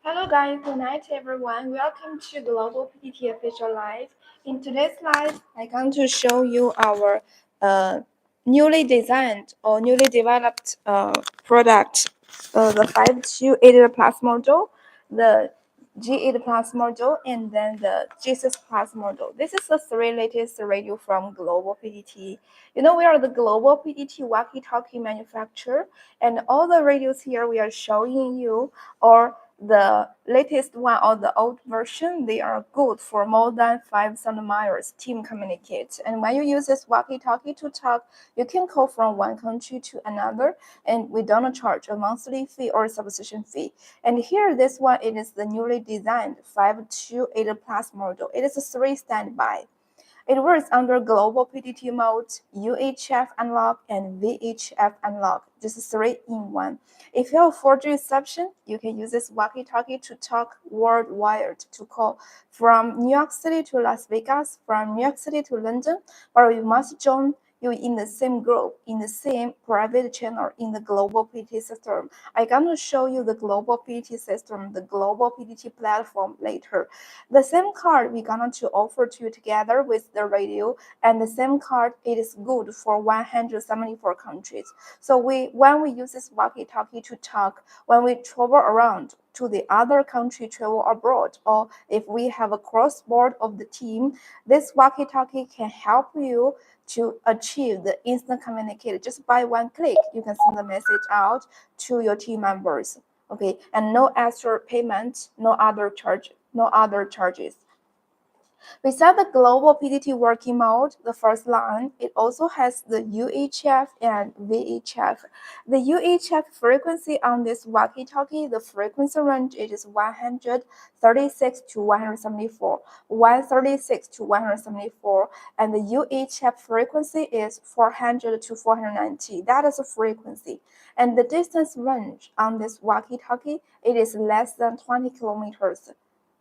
Hello guys, good night everyone. Welcome to Global PTT Official Live. In today's live, I'm going to show you our newly designed or newly developed product, the 5288 Plus model, the G8 Plus model, and then the G6 Plus model. This is the three latest radio from Global PTT. You know, we are the Global PTT walkie-talkie manufacturer, and all the radios here we are showing you or the latest one or the old version, they are good for more than 5,000 miles team communicate. And when you use this walkie-talkie to talk, you can call from one country to another, and we don't charge a monthly fee or subscription fee. And here, this one, it is the newly designed 528 Plus model. It is a 3 standby. It works under global PTT mode, UHF unlock, and VHF unlock, just 3 in 1. If you have 4G reception, you can use this walkie-talkie to talk worldwide, to call from New York City to Las Vegas, from New York City to London, or you must join you in the same group, in the same private channel in the global PTT system. I'm going to show you the global PTT system, the global PTT platform later. The same card we're going to offer to you together with the radio, and the same card, it is good for 174 countries. So when we use this walkie-talkie to talk, when we travel around to the other country, travel abroad, or if we have a cross-border of the team, this walkie-talkie can help you to achieve the instant communication. Just by one click, you can send the message out to your team members. Okay, and no extra payment, no other charges. Beside the global PTT working mode, the first line, it also has the UHF and VHF. The UHF frequency on this walkie-talkie, the frequency range it is 136 to 174, 136 to 174, and the UHF frequency is 400 to 490. That is a frequency. And the distance range on this walkie-talkie, it is less than 20 kilometers.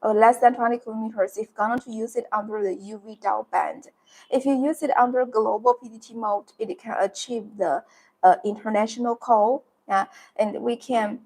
Less than 20 kilometers if you're going to use it under the UV dial band. If you use it under global PTT mode, it can achieve the international call, and we can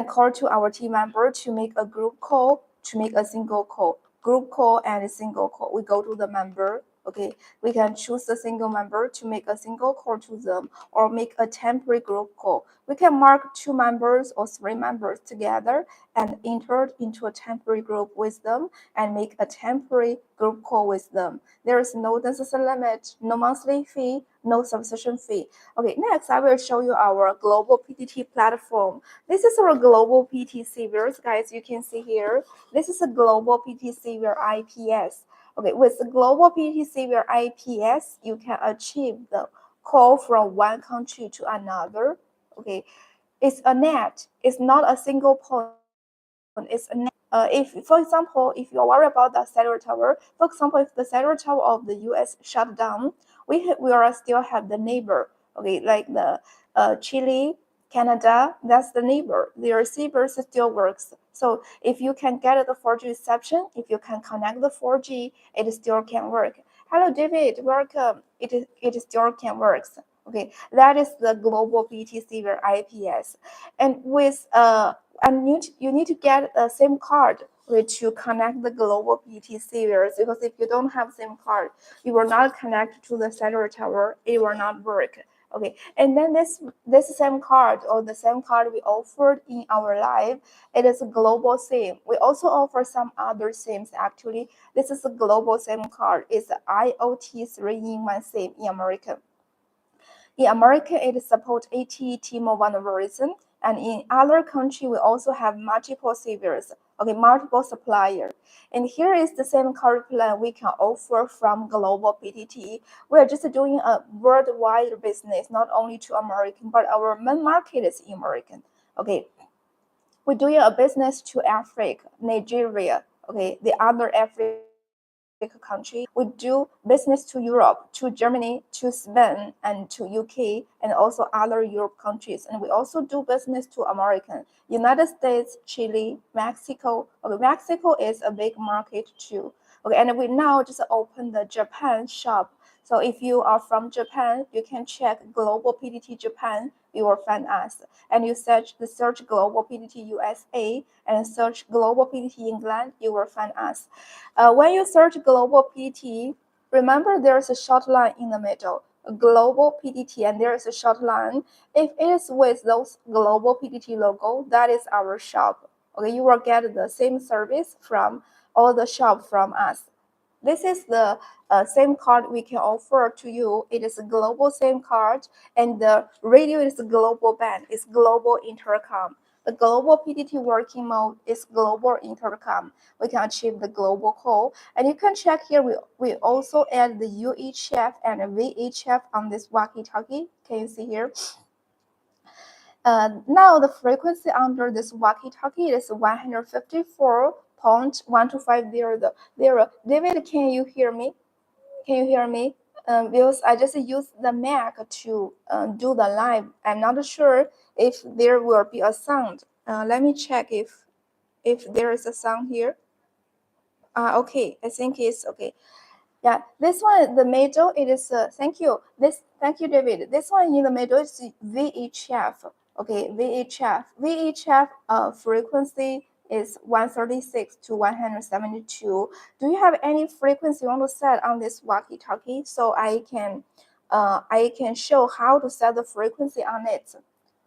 call to our team member to make a group call, to make a single call, group call and a single call. We go to the member. Okay, we can choose the single member to make a single call to them or make a temporary group call. We can mark 2 members or 3 members together and enter into a temporary group with them and make a temporary group call with them. There is no distance limit, no monthly fee, no subscription fee. Okay, next I will show you our global PTT platform. This is our global PT servers, guys. You can see here. This is a global PT server IPS. Okay, with the global PT server IPS, you can achieve the call from one country to another. Okay, it's a net. It's not a single point. It's a net. If, for example, if you're worried about the cellular tower, for example, if the cellular tower of the U.S. shut down, we will still have the neighbor. Okay, like the Chile, Canada, that's the neighbor. The receivers still works. So if you can get the 4G reception, if you can connect the 4G, it still can work. Hello, David. Welcome. It still can work. Okay, that is the global BT server IPS, and with and you need to get the SIM card to connect the global BT servers, because if you don't have SIM card, you will not connect to the cellular tower. It will not work. Okay, and then this SIM card, or the SIM card we offered in our live, it is a global SIM. We also offer some other SIMs. Actually, this is a global SIM card. It's an IoT 3-in-1 SIM in America. In America, it supports AT&T, T-Mobile, and Verizon. And in other countries, we also have multiple servers, okay, multiple suppliers. And here is the same card plan we can offer from Global PTT. We are just doing a worldwide business, not only to American, but our main market is American. Okay, we're doing a business to Africa, Nigeria, okay, the other African country. We do business to Europe, to Germany, to Spain, and to UK, and also other Europe countries. And we also do business to American, United States, Chile, Mexico. Okay, Mexico is a big market too. Okay, and we now just opened the Japan shop. So if you are from Japan, you can check Global PTT Japan, you will find us. And you search Global PTT USA and search Global PTT England, you will find us. When you search Global PTT, remember there's a short line in the middle, Global PTT, and there is a short line. If it is with those Global PTT logo, that is our shop. Okay, you will get the same service from all the shop from us. This is the same card we can offer to you. It is a global SIM card, and the radio is a global band. It's global intercom. The global PTT working mode is global intercom. We can achieve the global call. And you can check here, we also add the UHF and VHF on this walkie-talkie. Can you see here? Now the frequency under this walkie-talkie is 154.1250. David, can you hear me? Can you hear me? Because I just use the Mac to do the live. I'm not sure if there will be a sound. Let me check if there is a sound here. Okay, I think it's okay. Yeah, this one, the middle, it is, thank you, David. This one in the middle is VHF, okay, VHF frequency is 136 to 172. Do you have any frequency you want to set on this walkie-talkie so I can show how to set the frequency on it?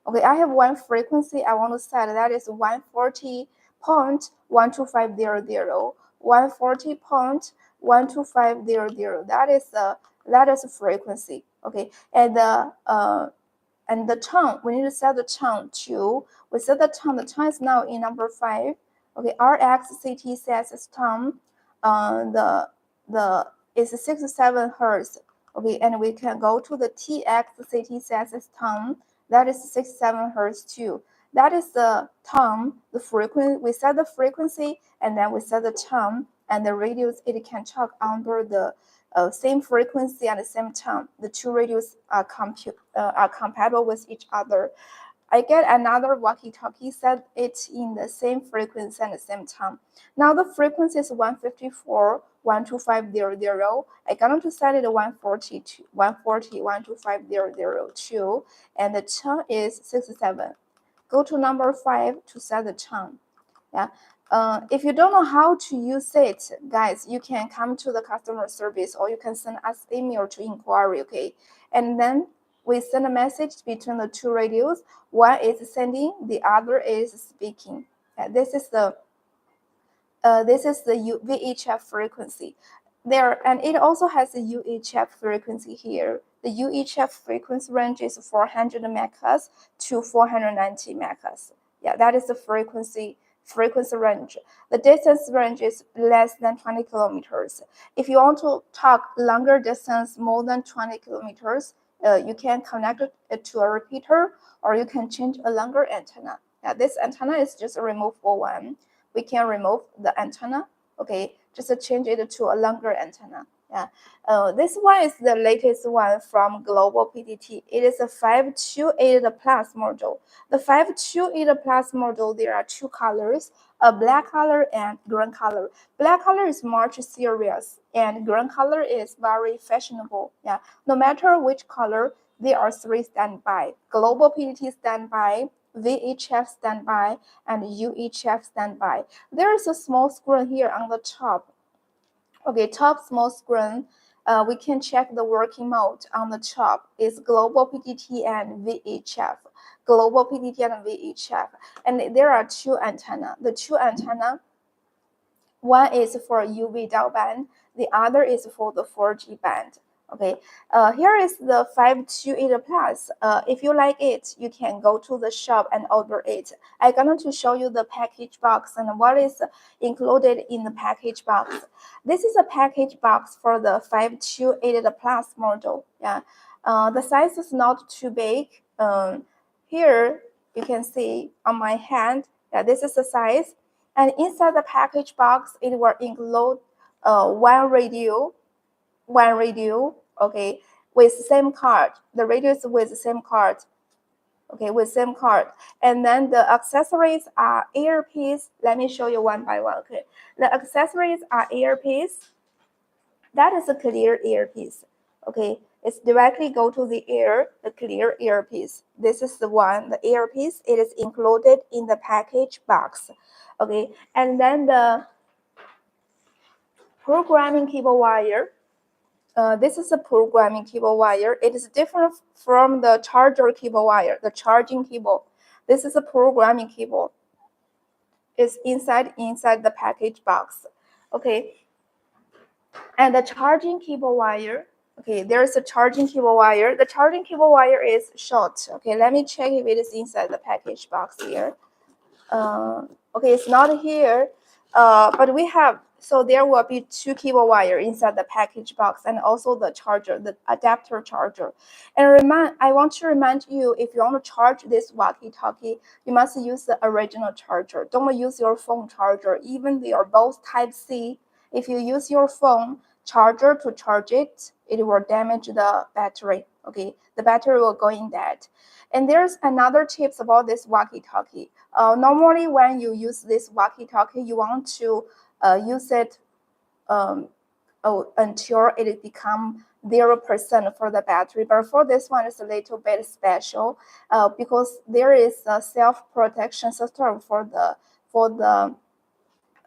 Okay, I have one frequency I want to set, that is 140.12500, 140.12500. That is a frequency. Okay, and the tone, we need to set the tone to, we set the tone is now in number 5. Okay, RX CT sets its tone, the is 67 hertz. Okay, and we can go to the TX CT sets its tone, that is 67 hertz too. That is the tone, the frequency. We set the frequency and then we set the tone, and the radios, it can talk under the same frequency and the same tone. The two radios are compatible with each other. I get another walkie-talkie, set it in the same frequency and the same tone. Now the frequency is 154.12500. I going to set it 140.12500 and the tone is 67. Go to number 5 to set the tone. Yeah. If you don't know how to use it, guys, you can come to the customer service or you can send us email to inquiry, okay? And then we send a message between the two radios. One is sending, the other is speaking. This is the VHF frequency there, and it also has a UHF frequency here. The UHF frequency range is 400 megahertz to 490 megahertz. Yeah, that is the frequency range. The distance range is less than 20 kilometers. If you want to talk longer distance, more than 20 kilometers, you can connect it to a repeater, or you can change a longer antenna. Yeah, this antenna is just a removable one. We can remove the antenna, okay, just change it to a longer antenna. Yeah, this one is the latest one from Global PTT. It is a 528 Plus model. The 528 Plus model, there are two colors, a black color and green color. Black color is much serious, and green color is very fashionable. Yeah, no matter which color, there are 3 standby. Global PTT standby, VHF standby, and UHF standby. There is a small screen here on the top. Okay, top small screen. We can check the working mode on the top. It's Global PTT and VHF. Global PTT and VHF. And there are two antenna. The two antenna, one is for UV dial band, the other is for the 4G band. Okay, here is the 528 Plus. If you like it, you can go to the shop and order it. I'm going to show you the package box and what is included in the package box. This is a package box for the 528 Plus model. Yeah, the size is not too big. Here you can see on my hand that this is the size. And inside the package box, it will include one radio, okay, with same card. The radio is with the same card, okay, with same card. And then the accessories are earpiece. Let me show you one by one, okay. The accessories are earpiece. That is a clear earpiece, Okay, it's directly go to the ear, the clear earpiece. This is the one, the earpiece. It is included in the package box. Okay, and then the programming cable wire. This is a programming cable wire. It is different from the charger cable wire, the charging cable. This is a programming cable. It's inside the package box. Okay, and the charging cable wire. Okay, there's a charging cable wire. The charging cable wire is short. Okay, let me check if it is inside the package box here. Okay, it's not here, but we have, so there will be 2 cable wire inside the package box and also the charger, the adapter charger. And I want to remind you, if you want to charge this walkie-talkie, you must use the original charger. Don't use your phone charger, even they are both Type-C. If you use your phone charger to charge it, it will damage the battery. Okay, the battery will go in dead. And there's another tips about this walkie-talkie. Normally, when you use this walkie-talkie, you want to use it until it become 0% for the battery. But for this one, it's a little bit special because there is a self-protection system for the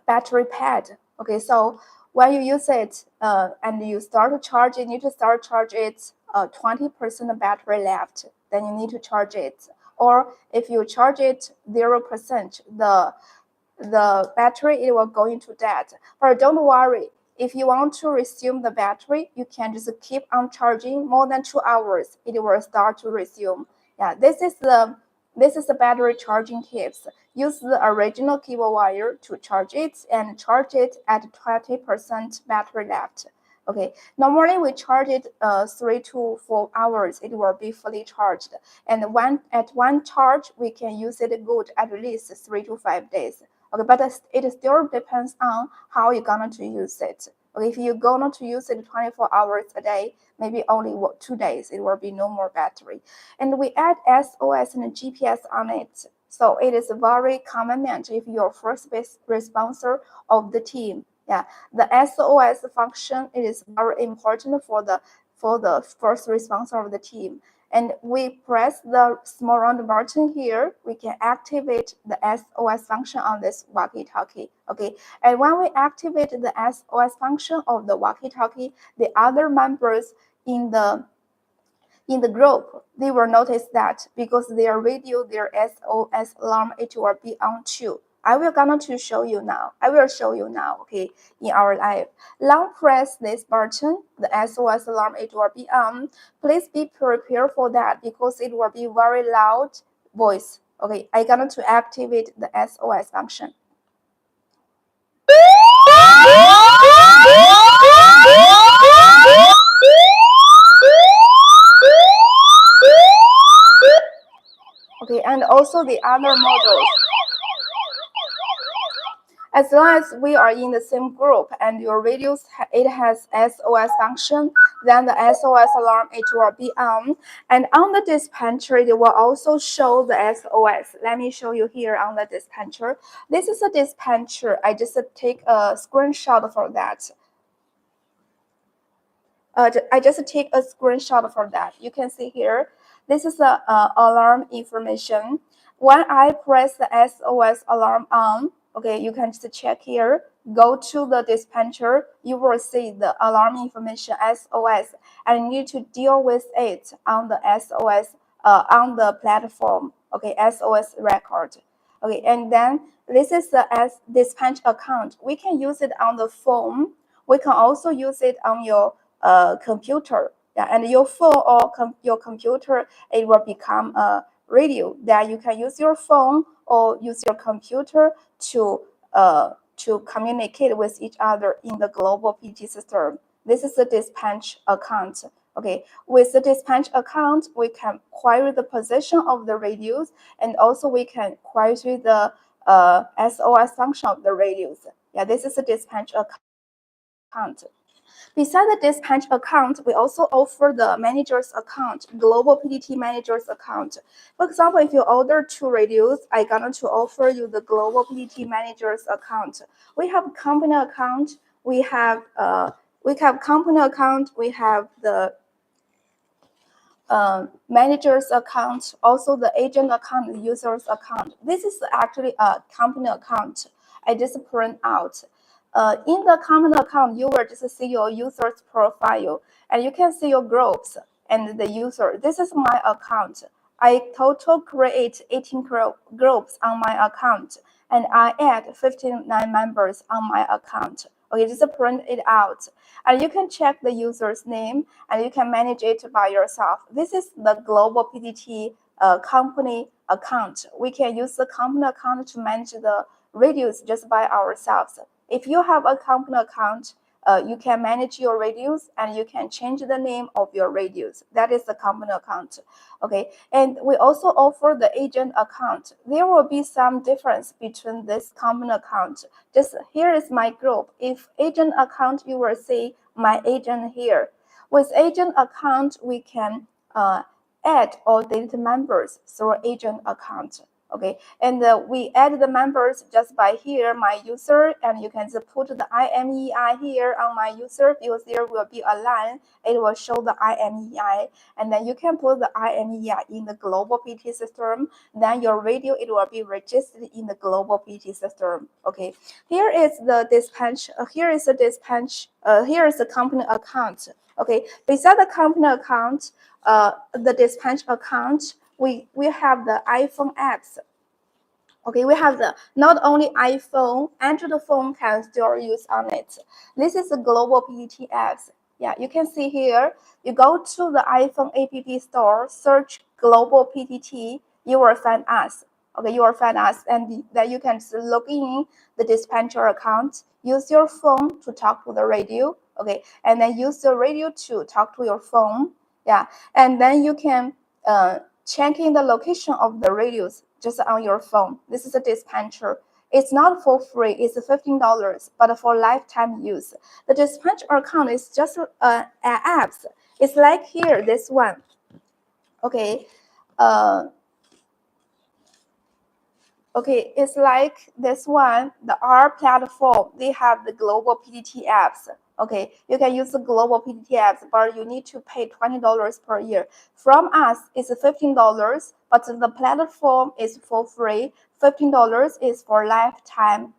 battery pad. Okay, so when you use it and you start to charge it, you need to start charge it 20% battery left. Then you need to charge it. Or if you charge it 0%, the battery, it will go into dead. But don't worry, if you want to resume the battery, you can just keep on charging more than 2 hours. It will start to resume. Yeah, this is the battery charging tips. Use the original cable wire to charge it and charge it at 20% battery left. Okay, normally we charge it 3 to 4 hours. It will be fully charged. And at one charge, we can use it good at least 3 to 5 days. Okay, but it still depends on how you're going to use it. Okay, if you're going to use it 24 hours a day, maybe only 2 days, it will be no more battery. And we add SOS and GPS on it. So it is very convenient if you're first responder of the team. Yeah, the SOS function, it is very important for the first responder of the team. And we press the small round button here, we can activate the SOS function on this walkie-talkie. Okay, and when we activate the SOS function of the walkie-talkie, the other members in the group, they will notice that because their radio, their SOS alarm, it will be on too. I will show you now. Okay, in our live. Long press this button, the SOS alarm, it will be on. Please be prepared for that because it will be very loud voice. Okay, I'm going to activate the SOS function. Okay, and also the other models. As long as we are in the same group and your radios, it has SOS function, then the SOS alarm, it will be on. And on the dispatcher, it will also show the SOS. Let me show you here on the dispatcher. This is a dispatcher. I just take a screenshot for that. I just take a screenshot for that. You can see here, this is the alarm information. When I press the SOS alarm on, okay, you can just check here, go to the dispatcher, you will see the alarm information SOS, and you need to deal with it on the SOS, on the platform, okay, SOS record. Okay, and then this is the dispatch account. We can use it on the phone. We can also use it on your computer. Yeah, and your phone or your computer, it will become a radio that you can use your phone or use your computer to communicate with each other in the global-ptt system. This is the dispatch account. Okay, with the dispatch account, we can query the position of the radios, and also we can query the SOS function of the radios. Yeah, this is a dispatch account. Besides the dispatch account, we also offer the manager's account, global-ptt manager's account. For example, if you order 2 radios, I'm going to offer you the global-ptt manager's account. We have company account, we have company account, we have the manager's account, also the agent account, the user's account. This is actually a company account. I just print out. In the company account, you will just see your user's profile, and you can see your groups and the user. This is my account. I total create 18 groups on my account, and I add 59 members on my account. Okay, just print it out. And you can check the user's name, and you can manage it by yourself. This is the global PTT company account. We can use the company account to manage the radios just by ourselves. If you have a company account, you can manage your radios, and you can change the name of your radios. That is the company account. Okay, and we also offer the agent account. There will be some difference between this company account. Just here is my group. If agent account, you will see my agent here. With agent account, we can add or delete members through agent account. Okay, and we add the members just by here, my user, and you can just put the IMEI here on my user, because there will be a line, it will show the IMEI, and then you can put the IMEI in the global PTT system, then your radio, it will be registered in the global PTT system. Okay, here is the dispatch, here is the dispatch, here is the company account. Okay, beside the company account, the dispatch account, we have the iPhone apps. Okay, we have the not only iPhone, Android phone can still use on it. This is the global PTT apps. Yeah, you can see here, you go to the iPhone app store, search global PTT, you will find us. Okay, you will find us, and then you can just log in the dispatcher account, use your phone to talk to the radio. Okay, and then use the radio to talk to your phone. Yeah, and then you can check in the location of the radios just on your phone. This is a dispatcher. It's not for free, it's $15, but for lifetime use. The dispatcher account is just apps. It's like here, this one. Okay. Okay, it's like this one, the R platform, they have the global PTT apps. Okay, you can use the global PTT apps, but you need to pay $20 per year. From us, it's $15, but the platform is for free. $15 is for lifetime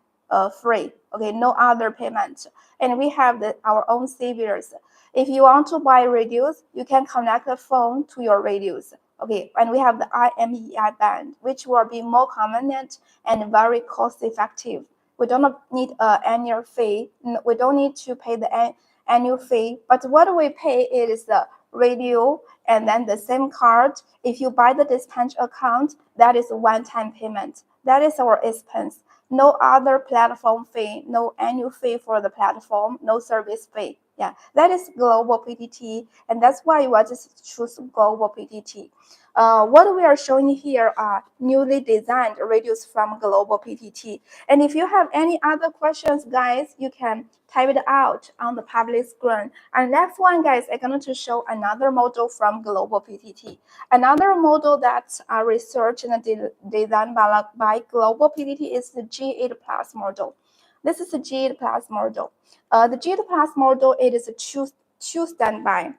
free. Okay, no other payment. And we have our own servers. If you want to buy radios, you can connect the phone to your radios. Okay, and we have the IMEI band, which will be more convenient and very cost-effective. We don't need an annual fee. We don't need to pay the annual fee. But what we pay is the radio and then the SIM card. If you buy the dispatch account, that is a one-time payment. That is our expense. No other platform fee, no annual fee for the platform, no service fee. Yeah, that is global PTT, and that's why you just choose global PTT. What we are showing here are newly designed radios from global PTT. And if you have any other questions, guys, you can type it out on the public screen. And next one, guys, I'm going to show another model from global PTT. Another model that's researched and designed by global PTT is the G8 Plus model. This is the G8 Plus model. The G8 Plus model, it is a two standby.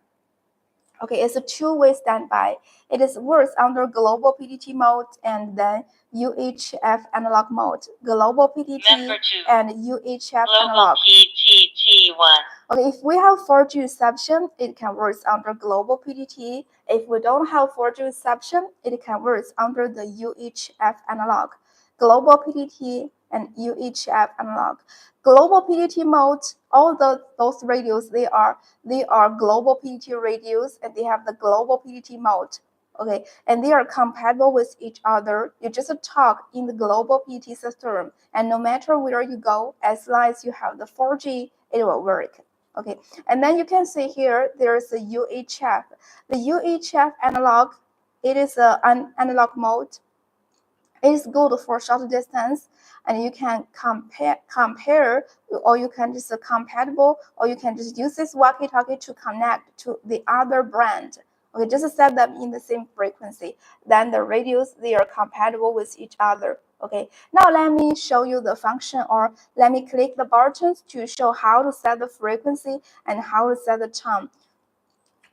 Okay, it's a two-way standby. It is works under global PTT mode and then UHF analog mode. Global PTT and UHF analog. Okay, if we have 4G reception, it can work under global PTT. If we don't have 4G reception, it can work under the UHF analog. Global PTT and UHF analog. Global PTT mode, all those radios, they are global PTT radios, and they have the global PTT mode. Okay, and they are compatible with each other. You just talk in the global PTT system, and no matter where you go, as long as you have the 4G, it will work. Okay, and then you can see here there's a UHF. The UHF analog, it is an analog mode. It is good for short distance, and you can compare, or you can just compatible, or you can just use this walkie-talkie to connect to the other brand. Okay, just set them in the same frequency. Then the radios, they are compatible with each other. Okay, now let me show you the function, or let me click the buttons to show how to set the frequency and how to set the tone.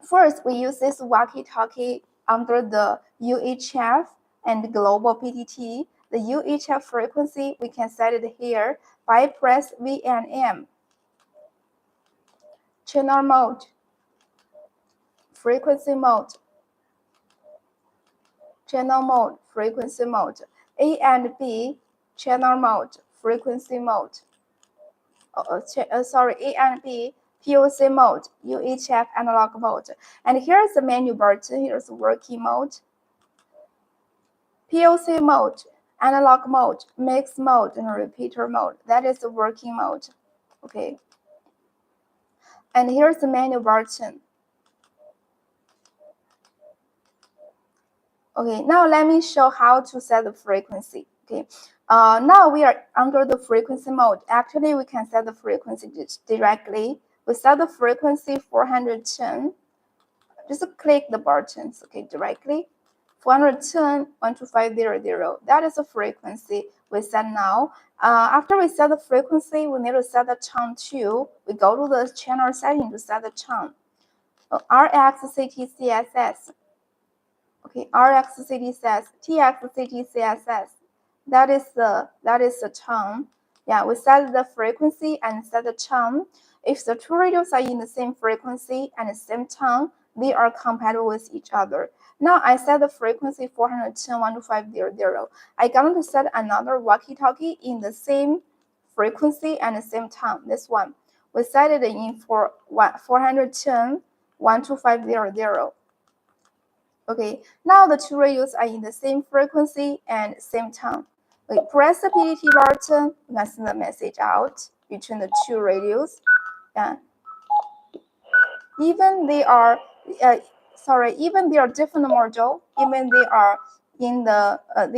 First, we use this walkie-talkie under the UHF and global PTT. The UHF frequency, we can set it here by press V and M. Channel mode, frequency mode, channel mode, frequency mode. A and B, channel mode, frequency mode. A and B, POC mode, UHF analog mode. And here's the menu button, here's the working mode. POC mode, analog mode, mix mode, and repeater mode. That is the working mode. Okay. And here's the menu button. Okay, now let me show how to set the frequency. Okay, now we are under the frequency mode. Actually, we can set the frequency directly. We set the frequency 410. Just click the buttons, okay, directly. 410, 12500. That is the frequency we set now. After we set the frequency, we need to set the tone too. We go to the channel setting to set the tone. RX, CT, CSS. Okay, RX, CT, CSS, TX, CT, CSS. That is the tone. Yeah, we set the frequency and set the tone. If the two radios are in the same frequency and the same tone, they are compatible with each other. Now I set the frequency 410, 12500. I going to set another walkie-talkie in the same frequency and the same tone. This one. We set it in for 410, 12500. Okay, now the two radios are in the same frequency and same tone. We press the PTT button, you can send the message out between the two radios. Yeah. Even they are different module, even they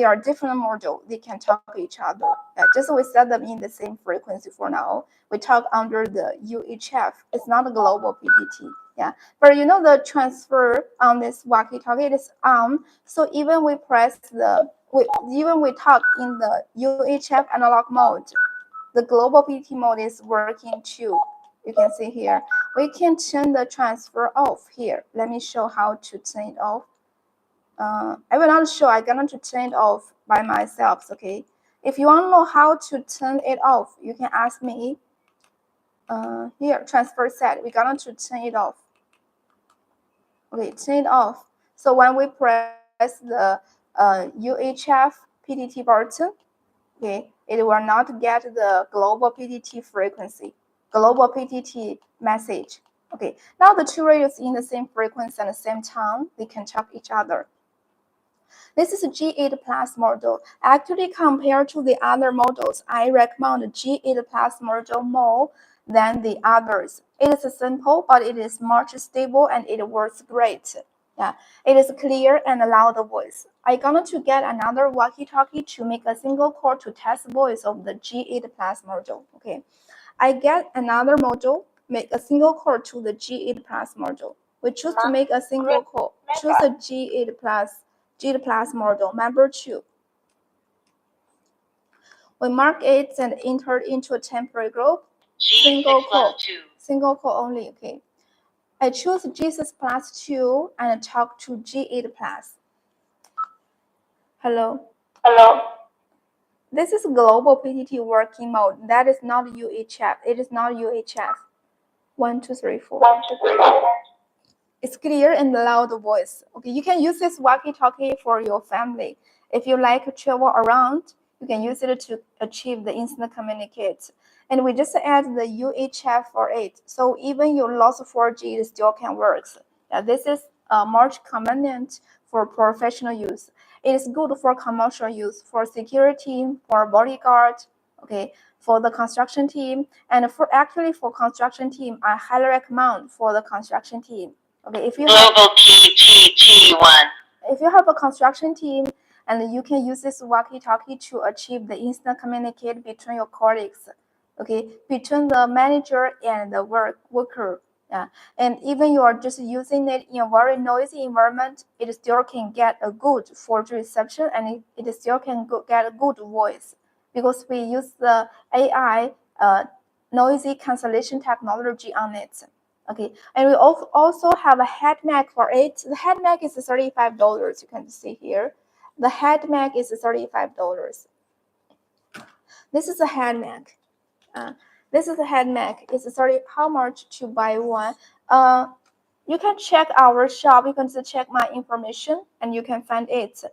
are different module, they can talk to each other. Just we set them in the same frequency for now. We talk under the UHF. It's not a global PTT. Yeah, but you know the transfer on this walkie-talkie is on. So even we press even we talk in the UHF analog mode, the global PTT mode is working too. You can see here. We can turn the transfer off here. Let me show how to turn it off. I will not show. I'm going to turn it off by myself. Okay. If you want to know how to turn it off, you can ask me. Here, transfer set. We're going to turn it off. Okay, turn it off. So when we press the UHF PTT button, okay, it will not get the global PTT frequency, global PTT message. Okay, now the two radios in the same frequency and the same tone, they can talk each other. This is a G8 Plus model. Actually, compared to the other models, I recommend the G8 Plus model more than the others. It is simple, but it is much stable and it works great. Yeah, it is clear and loud voice. I'm going to get another walkie-talkie to make a single call to test voice of the G8 Plus model. Okay, I get another model, make a single call to the G8 Plus model. We choose to make a single call. Choose a G8 Plus model, number 2. We mark it and enter into a temporary group. Single call only. Okay. I choose G6 Plus 2 and talk to G8 Plus. Hello. Hello. This is global PTT working mode. That is not UHF. It is not UHF. 1, 2, 3, 4. 1, 2, 3, 4. It's clear and loud voice. Okay, you can use this walkie-talkie for your family. If you like to travel around, you can use it to achieve the instant communicate. And we just add the UHF for it. So even you lost 4G, it still can work. Yeah, this is much convenient for professional use. It is good for commercial use, for security, for bodyguard, okay, for the construction team. And for construction team, I highly recommend for the construction team. Okay, if you global-ptt 1. If you have a construction team and you can use this walkie-talkie to achieve the instant communicate between your colleagues, okay, between the manager and the worker. Yeah, and even you are just using it in a very noisy environment, it still can get a good 4G reception and it still can get a good voice because we use the AI noisy cancellation technology on it. Okay, and we also have a head mic for it. The head mic is $35. You can see here. The head mic is $35. This is a head mic. This is a head mic. It's 30. How much to buy one? You can check our shop. You can check my information, and you can find it.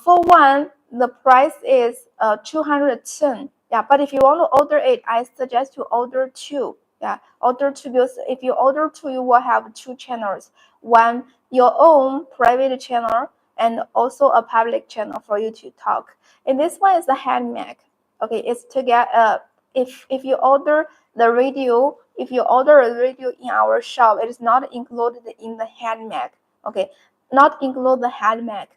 For one, the price is 210. Yeah, but if you want to order it, I suggest you order two. Yeah, order two, because if you order two, you will have two channels. One, your own private channel, and also a public channel for you to talk. And this one is the hand mic. Okay, it's to get if you order the radio, if you order a radio in our shop, it is not included in the hand mic. Okay, not include the hand mic.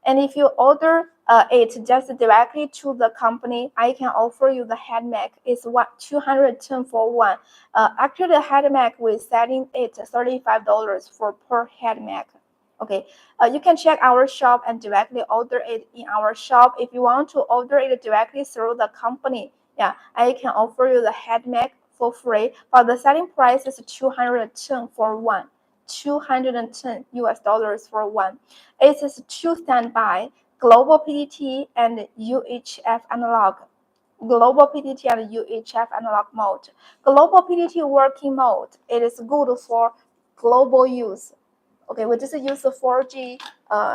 And if you order it just directly to the company, I can offer you the head mic. It's 210 for one. Actually, the head mic we're selling it $35 for per head mic. Okay, you can check our shop and directly order it in our shop. If you want to order it directly through the company, yeah, I can offer you the head mic for free, but the selling price is 210 for one. 210 US dollars for one. It is two standby, global-ptt and UHF analog. Global-ptt and UHF analog mode. Global-ptt working mode. It is good for global use. Okay, we just use the 4G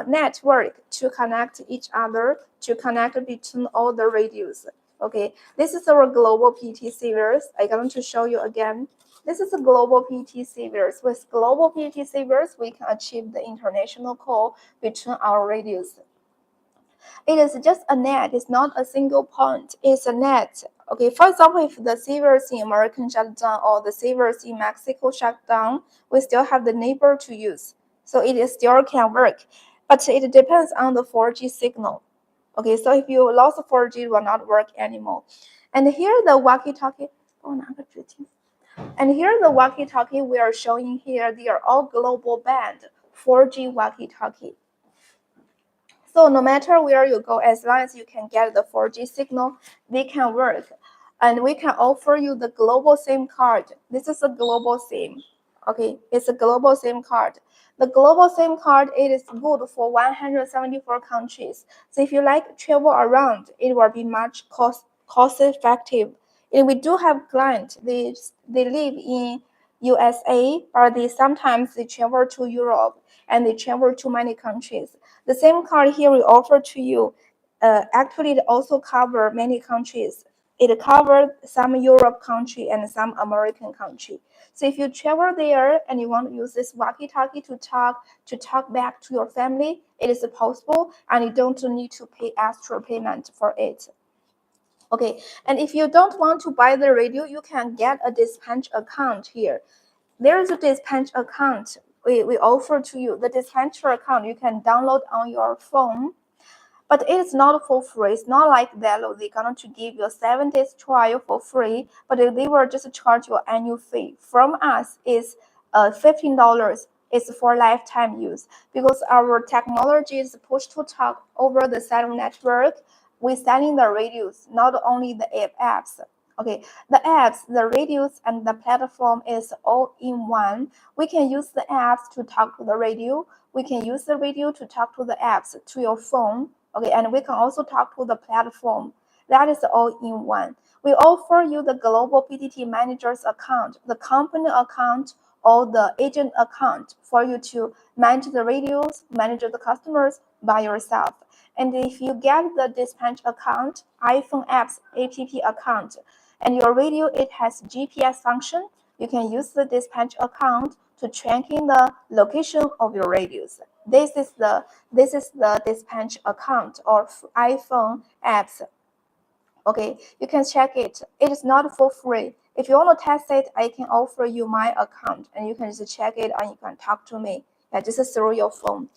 network to connect each other, to connect between all the radios. Okay, this is our global-ptt series. I'm going to show you again. This is a global-ptt series. With global-ptt series, we can achieve the international call between our radios. It is just a net. It's not a single point. It's a net. Okay, for example, if the servers in American shut down or the servers in Mexico shut down, we still have the neighbor to use. So it still can work. But it depends on the 4G signal. Okay, so if you lost 4G, it will not work anymore. And here the walkie-talkie. And here the walkie-talkie we are showing here, they are all global band 4G walkie-talkie. So no matter where you go, as long as you can get the 4G signal, they can work. And we can offer you the global SIM card. This is a global SIM. Okay, it's a global SIM card. The global SIM card, it is good for 174 countries. So if you like travel around, it will be much cost effective. And we do have clients, they live in USA, or sometimes they travel to Europe, and they travel to many countries. The same card here we offer to you, actually it also covers many countries. It covers some Europe country and some American country. So if you travel there and you want to use this walkie-talkie to talk back to your family, it is possible, and you don't need to pay extra payment for it. Okay, and if you don't want to buy the radio, you can get a dispatch account here. There is a dispatch account we offer to you. The dispatcher account you can download on your phone, but it is not for free. It's not like Zello. They're going to give you a 7 days trial for free, but they will just charge you an annual fee. From us is $15. It's for lifetime use, because our technology is push to talk over the cellular network. We're selling the radios, not only the apps. Okay, the apps, the radios, and the platform is all in one. We can use the apps to talk to the radio. We can use the radio to talk to the apps to your phone. Okay, and we can also talk to the platform. That is all in one. We offer you the global-ptt manager's account, the company account, or the agent account for you to manage the radios, manage the customers by yourself. And if you get the dispatch account, iPhone apps app account, and your radio, it has GPS function, you can use the dispatch account to tracking the location of your radios. This is the dispatch account or iPhone apps. Okay, you can check it. It is not for free. If you want to test it, I can offer you my account, and you can just check it and you can talk to me. Yeah, just through your phone.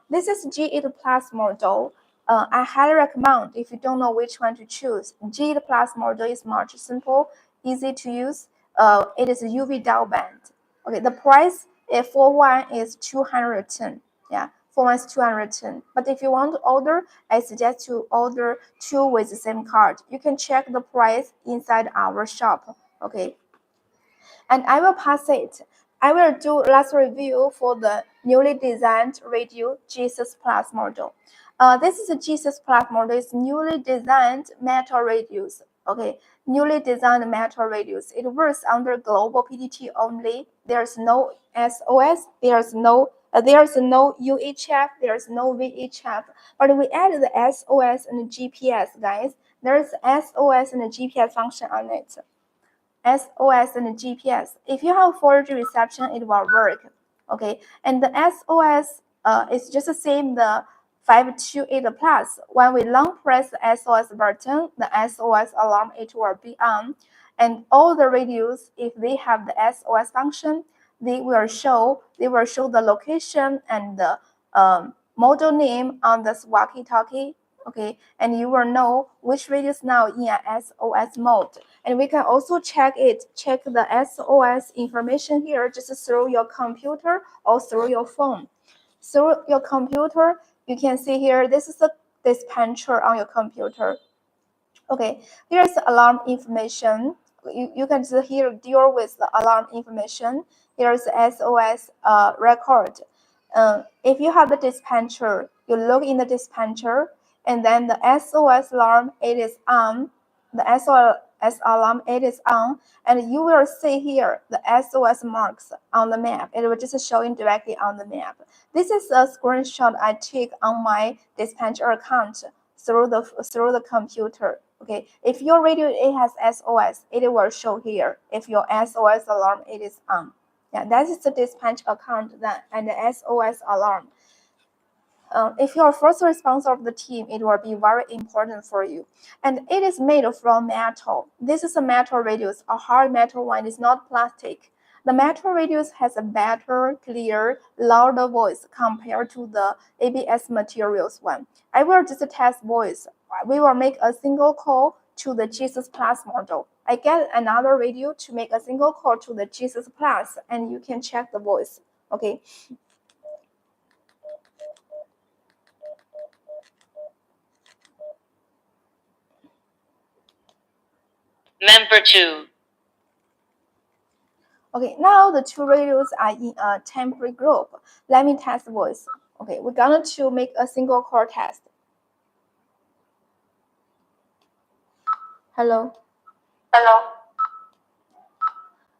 This is G8 Plus model. I highly recommend, if you don't know which one to choose. G8 Plus model is much simple, easy to use. It is UV dual band. Okay, the price for one is 210. Yeah, for one is 210. But if you want to order, I suggest to order two with the same card. You can check the price inside our shop. Okay. And I will pass it. I will do last review for the newly designed radio Jesus Plus model. This is a Jesus Plus model. It's newly designed metal radios. Okay, newly designed metal radios. It works under global PTT only. There's no SOS. There's no UHF. There's no VHF. But we added the SOS and the GPS, guys. There's SOS and the GPS function on it. SOS and GPS. If you have 4G reception, it will work. Okay, and the SOS is just the same the 528 plus. When we long press the SOS button, the SOS alarm it will be on, and all the radios, if they have the SOS function, they will show the location and the model name on the walkie-talkie. Okay, and you will know which radio is now in a SOS mode. And we can also check the SOS information here just through your computer or through your phone. Through your computer, you can see here, this is the dispatcher on your computer. Okay, here's the alarm information. You can just here deal with the alarm information. Here's the SOS record. If you have the dispatcher, you look in the dispatcher, and then the SOS alarm, it is on. The SOS alarm, it is on, and you will see here the SOS marks on the map. It will just showing directly on the map. This is a screenshot I took on my dispatcher account through the computer. Okay, if your radio it has SOS, it will show here. If your SOS alarm it is on. Yeah, that is the dispatch account that and the SOS alarm. If you're first responder of the team, it will be very important for you. And it is made from metal. This is a metal radius, a hard metal one. It's not plastic. The metal radius has a better, clear, louder voice compared to the ABS materials one. I will just test voice. We will make a single call to the Jesus Plus model. I get another radio to make a single call to the Jesus Plus, and you can check the voice. Okay. Member 2. Okay, now the two radios are in a temporary group. Let me test voice. Okay, we're gonna to make a single call test. Hello. Hello.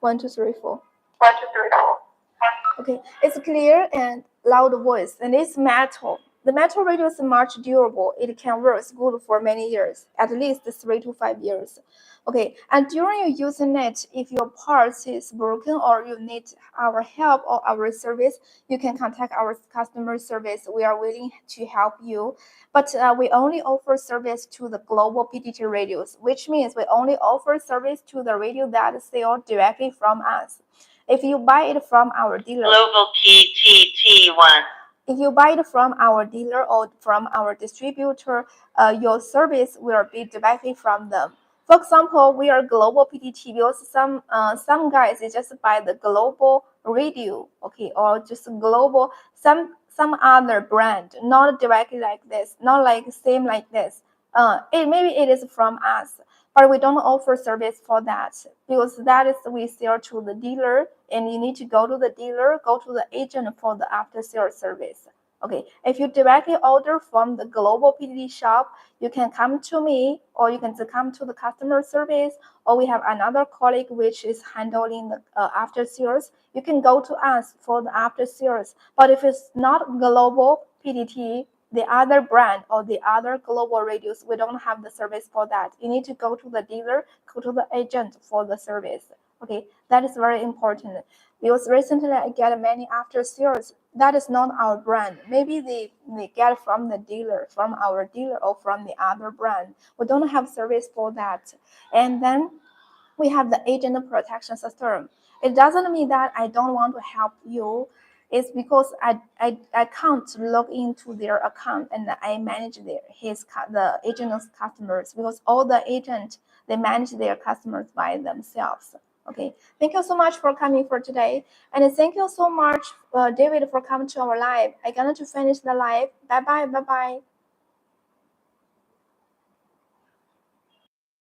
1, 2, 3, 4. 1, 2, 3, 4. Okay, it's clear and loud voice, and it's metal. The metal radio is much durable. It can work good for many years, at least 3 to 5 years. Okay, and during you using it, if your parts is broken or you need our help or our service, you can contact our customer service. We are willing to help you. But we only offer service to the global PTT radios, which means we only offer service to the radio that sell directly from us. If you buy it from our dealer, global-ptt 1. if you buy it from our dealer or from our distributor, your service will be directly from them. For example, we are global PTT because some guys they just buy the global radio, okay, or just global some other brand, not directly like this, not like same like this. Maybe it is from us, but we don't offer service for that because that is we sell to the dealer, and you need to go to the dealer, go to the agent for the after sales service. Okay, if you directly order from the global PTT shop, you can come to me, or you can come to the customer service, or we have another colleague which is handling the after sales. You can go to us for the after sales. But if it's not global PTT, the other brand or the other global radios, we don't have the service for that. You need to go to the dealer, go to the agent for the service. Okay, that is very important because recently I get many after sales. That is not our brand. Maybe they get from the dealer, from our dealer, or from the other brand. We don't have service for that. And then we have the agent protection system. It doesn't mean that I don't want to help you. It's because I can't log into their account and I manage the agent's customers, because all the agents they manage their customers by themselves. Okay, thank you so much for coming for today, and thank you so much, David, for coming to our live. I'm gonna to finish the live. Bye bye.